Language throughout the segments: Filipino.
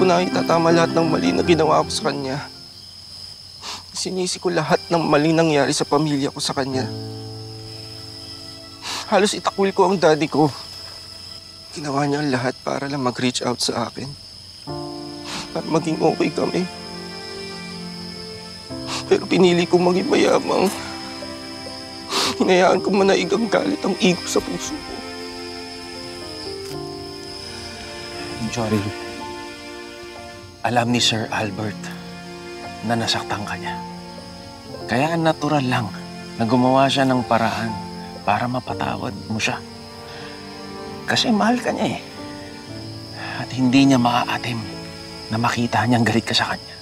ko na itatama lahat ng mali na ginawa ko sa kanya. Sinisi ko lahat ng maling nangyari sa pamilya ko sa kanya. Halos itakwil ko ang daddy ko. Ginawa niya ang lahat para lang mag-reach out sa akin. Para maging okay kami. Pero pinili kong maging mayamang. Hinayaan ko manaig ang galit ang ego sa puso ko. Joril, alam ni Sir Albert na nasaktan ka niya. Kaya natural lang na gumawa siya ng paraan para mapatawad mo siya. Kasi mahal ka niya eh. At hindi niya maaatim na makita niyang galit ka sa kanya.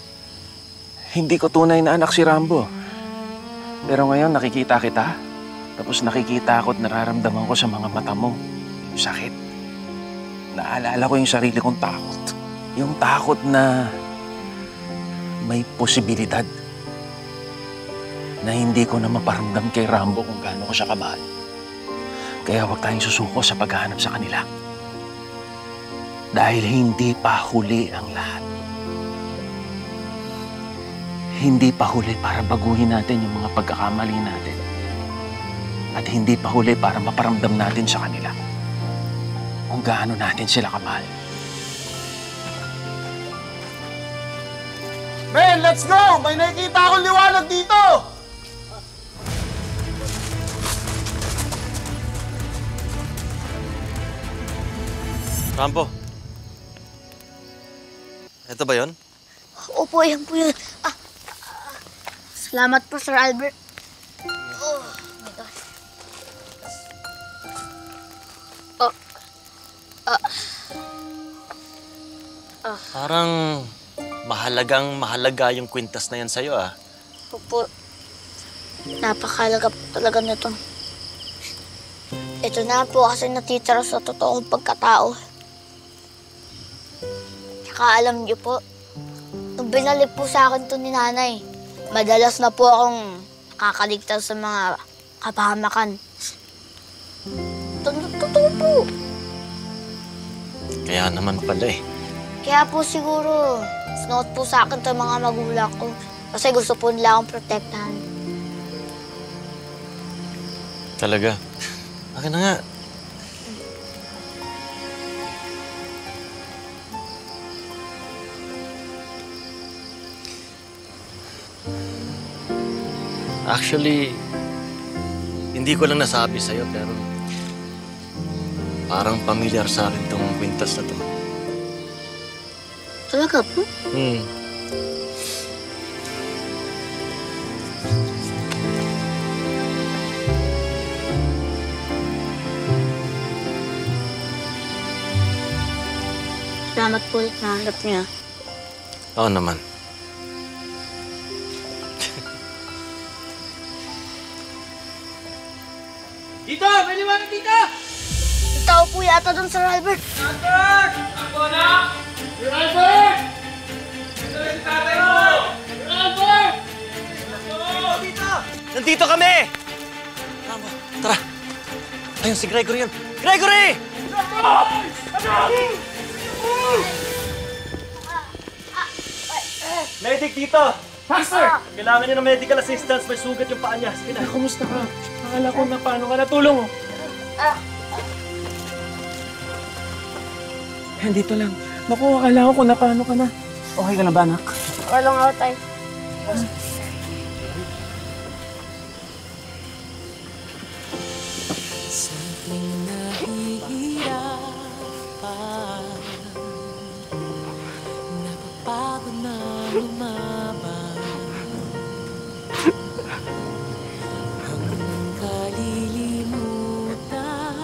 Hindi ko tunay na anak si Rambo. Pero ngayon nakikita kita. Tapos nakikita ko at nararamdaman ko sa mga mata mo. Yung sakit. Naalala ko yung sarili kong takot. Yung takot na may posibilidad na hindi ko na maparamdam kay Rambo kung gaano ko siya kamahal. Kaya huwag tayong susuko sa paghahanap sa kanila. Dahil hindi pa huli ang lahat. Hindi pa huli para baguhin natin yung mga pagkakamali natin. At hindi pa huli para maparamdam natin sa kanila kung gaano natin sila kamahal. Men, let's go! May nakikita akong liwanag dito! Rambo. Ito ba yun? Opo, yan po yun. Salamat po, Sir Albert. Oh, my gosh. Parang mahalaga yung kwintas na yan sa'yo, ah. Opo. Napakahalaga po talaga nito. Ito na po kasi natitira sa totoong pagkatao. Tsaka alam niyo po, nung binalik po sa akin to ni nanay, madalas na po akong nakakaligtas sa mga kapahamakan. Totoo po. Kaya naman pala eh. Kaya po siguro, sinuot po sa akin to mga magulang ko. Kasi gusto po nila akong protektahan. Talaga? Akin na nga. Actually, hindi ko lang nasabi sa'yo, pero parang pamilyar sa akin tong kwintas na to. Talaga po? Salamat po ulit na hanap niya. Oo naman. Dito! May liwanag dito! May tao po yata doon, Sir Albert. Albert! Ako na! Sir Albert! Ito na si tatay mo! Sir Albert! Dito! Nandito kami! Rambo, tara. Ayun, si Gregory yun. Gregory! Medic dito! Master! Kailangan niya ng medical assistance. May sugat yung paa niya. Sige na. Kumusta ka? Akala ko na paano ka natulong mo. Dito lang. Naku, akala ko kung na paano ka na. Okay ka na ba, anak? Walang ako tayo.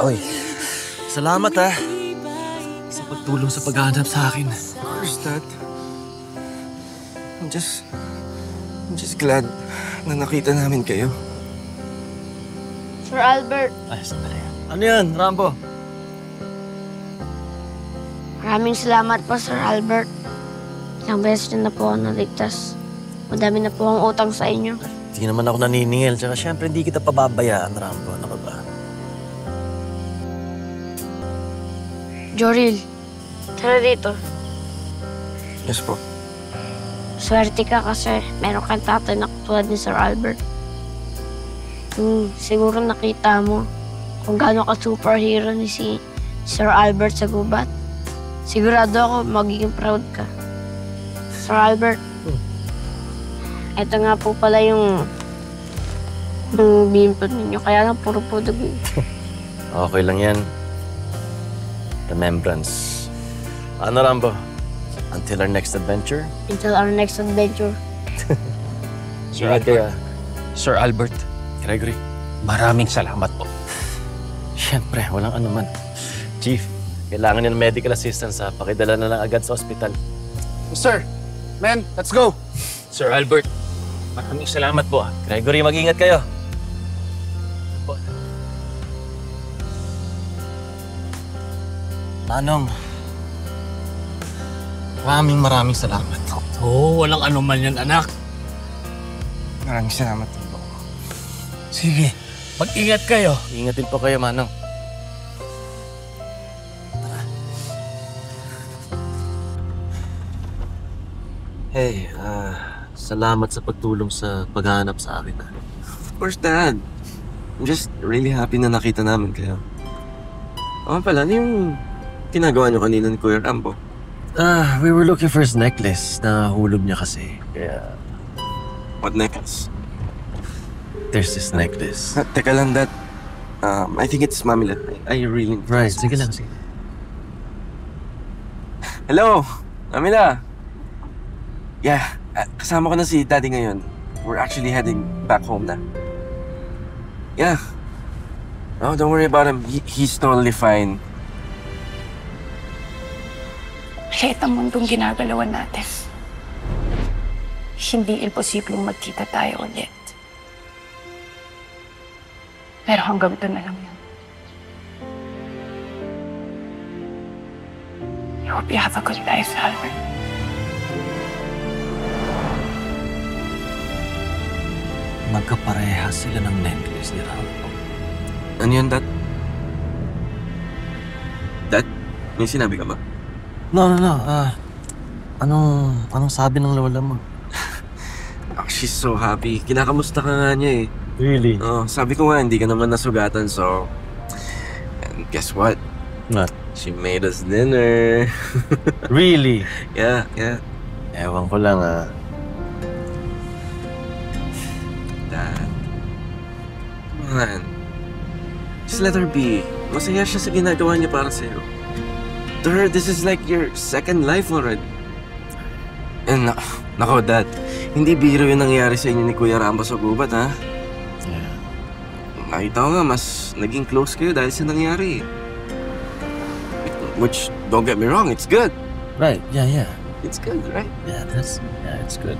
Oy, salamat ah. Sa pagtulong sa paghahanap sa akin. Of course, Dad. I'm just glad na nakita namin kayo. Sir Albert, Ay, sandali. Ano yan, Rambo? maraming salamat po, Sir Albert. Ilang beses niyo na po ako naligtas. Madami na po ang utang sa inyo. Hindi naman ako naniningil. Tsaka syempre, hindi kita pababayaan, Rambo. Ano ka ba? Joril, tara dito. Yes po. Swerte ka kasi meron kang tatay na katulad ni Sir Albert. Siguro nakita mo kung gaano ka superhero ni si Sir Albert sa gubat. Sigurado ako magiging proud ka. Sir Albert, ito nga po pala yung bimpot ninyo. Kaya lang puro po dugo. Okay lang yan. Remembrance. Ano, Rambo? Until our next adventure? Until our next adventure. Sir Ingat kayo. Sir Albert, Gregory. maraming salamat po. Siyempre, walang anuman. Chief, kailangan niya ng medical assistance ha. Pakidala na lang agad sa ospital. Sir, men, let's go. Sir Albert, maraming salamat po. Gregory, mag-ingat kayo. Manong, maraming salamat. Oo, walang anuman yan, anak. Maraming salamat din po. Sige, mag-ingat kayo. Ingatin po kayo, Manong. Hey, salamat sa pagtulong sa paghahanap sa akin. Of course, Dad. I'm just really happy na nakita namin kayo. Oo pala, ano yung ginagawa niyo kanina ni Kuya Rambo? We were looking for his necklace. Nahulog niya kasi. Kaya, What necklace? there's this necklace. Teka lang, Dad. I think it's Mamila. I really... Right, sige lang, sige. Hello, Mamila. Yeah, kasama ko na si Daddy ngayon. We're actually heading back home na. Yeah. Oh, don't worry about him. He's totally fine. Kahit ang mundong ginagalawan natin, hindi imposibleng magkita tayo ulit. Pero hanggang doon na lang yan. I hope you have a good life, Albert. Magkapareha sila ng necklace ni Rambo. Ano yun, Dad? Dad? May sinabi ka ba? No. Anong sabi ng lola mo? She's so happy. Kinakamusta ka nga niya eh. Really? Oh, sabi ko nga, hindi ka naman nasugatan, so... And guess what? What? She made us dinner. Really? Yeah. Ewan ko lang Dad. Come on. Just let her be. Masaya siya sa ginagawa niya para sa'yo. To her, this is like your second life already. And nako, Dad. Hindi biro yung nangyari sa inyo ni Kuya Rambo sa gubat, ha? Yeah. Nakita ko nga, mas naging close kayo dahil sa nangyari. Which, don't get me wrong, it's good. Right, yeah. It's good, right? Yeah, it's good.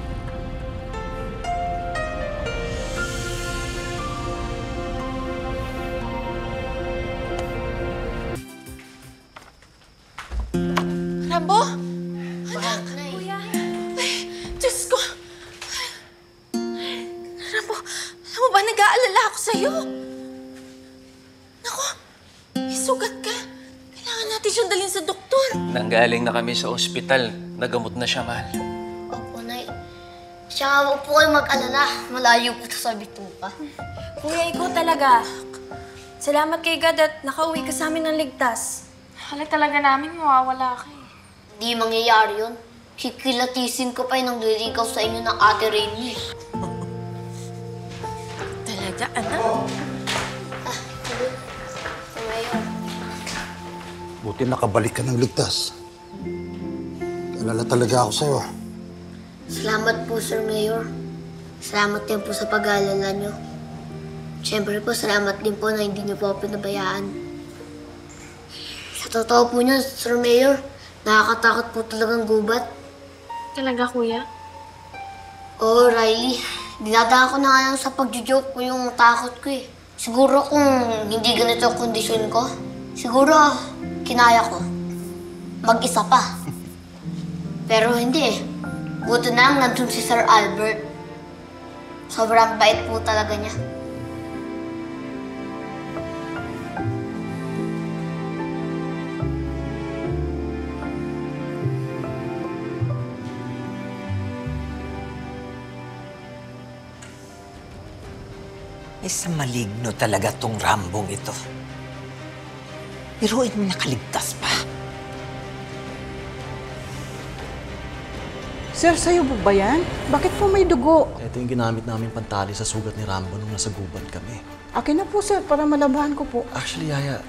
Rambo? Anak! Kuya! Ay, Diyos ko! Rambo, alam mo ba, nag-aalala ako sa'yo? Naku, may sugat ka. Kailangan natin siyang dalhin sa doktor. Nanggaling na kami sa ospital. Nagamot na siya, mahal. Opo, Nay. Tsaka huwag po kayo mag-alala. Malayo po ito sa bituka. Kuya, ikaw talaga. Salamat kay God at nakauwi ka sa amin ng ligtas. Hala talaga namin mawawala ka eh. Hindi mangyayari yun. Kikilatisin ko pa yung nagliligaw sa inyo ng Ate Rainy. Talaga, anak? Buti nakabalik ka ng ligtas. Alala talaga ako sa'yo. Salamat po, Sir Mayor. Salamat din po sa pag-aalala nyo. Siyempre po, salamat din po na hindi nyo po ako pinabayaan. Sa totoo po niya, Sir Mayor, nakakatakot po talagang gubat. Talaga, kuya? Oo, Riley. Dinadaan ko na nga lang sa pagjo-joke ko yung takot ko eh. Siguro kung hindi ganito ang kondisyon ko, siguro kinaya ko. Mag-isa pa. Pero hindi eh. Buto na lang nandun si Sir Albert. Sobrang bait po talaga niya. Sa maligno talaga tong Rambong ito. Biruin mo nakaligtas pa. Sir, sa'yo po ba yan? Bakit po may dugo? Ito yung ginamit namin pantali sa sugat ni Rambo nung nasa gubat kami. Akin na po, sir, para malabahan ko po. Actually, Yaya,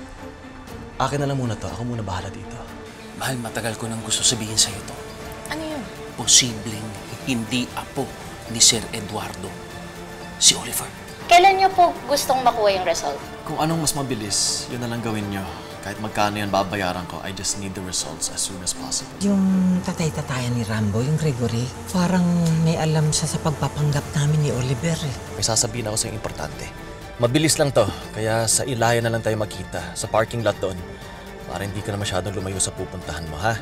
akin na lang muna to. Ako muna bahala dito. Mahal, matagal ko nang gusto sabihin sa'yo to. Ano yun? Posibleng hindi apo ni Sir Eduardo si Oliver. Kailan niyo po gustong makuha yung result? Kung anong mas mabilis, yun na lang gawin nyo. Kahit magkano yan babayaran ko, I just need the results as soon as possible. Yung tatay-tatayan ni Rambo, yung Gregory, parang may alam siya sa pagpapanggap namin ni Oliver eh. May sasabihin ako sa importante. Mabilis lang to, kaya sa Ilaya na lang tayo magkita, sa parking lot doon. Para hindi ka na masyadong lumayo sa pupuntahan mo, ha?